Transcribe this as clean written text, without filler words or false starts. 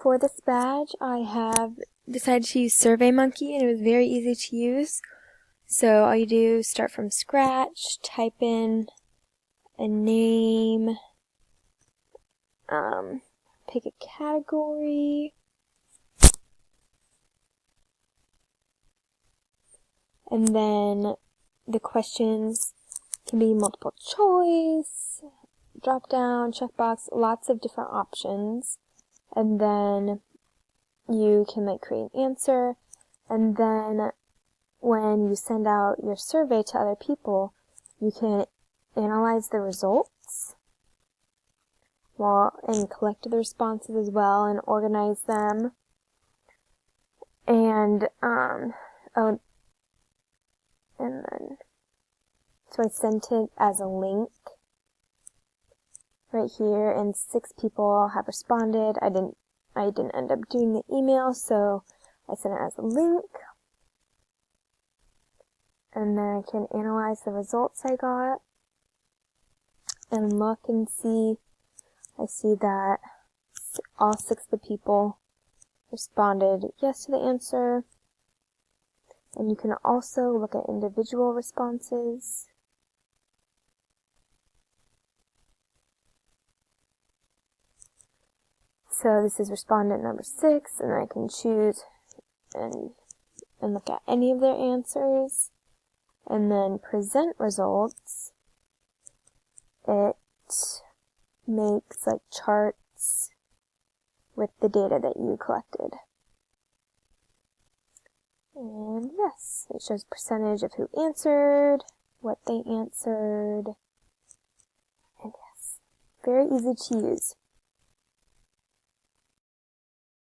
For this badge, I have decided to use SurveyMonkey, and it was very easy to use. So all you do is start from scratch, type in a name, pick a category, and then the questions can be multiple choice, drop down, checkbox, lots of different options. And then you can create an answer, and then when you send out your survey to other people, you can analyze the results and collect the responses as well and organize them. And so I sent it as a link right here, and 6 people have responded. I didn't end up doing the email, so I sent it as a link. And then I can analyze the results I got and look and see. I see that all 6 of the people responded yes to the answer. And you can also look at individual responses. So this is respondent number 6, and I can choose and look at any of their answers. And then present results, it makes charts with the data that you collected. And yes, it shows percentage of who answered, what they answered, and yes, very easy to use.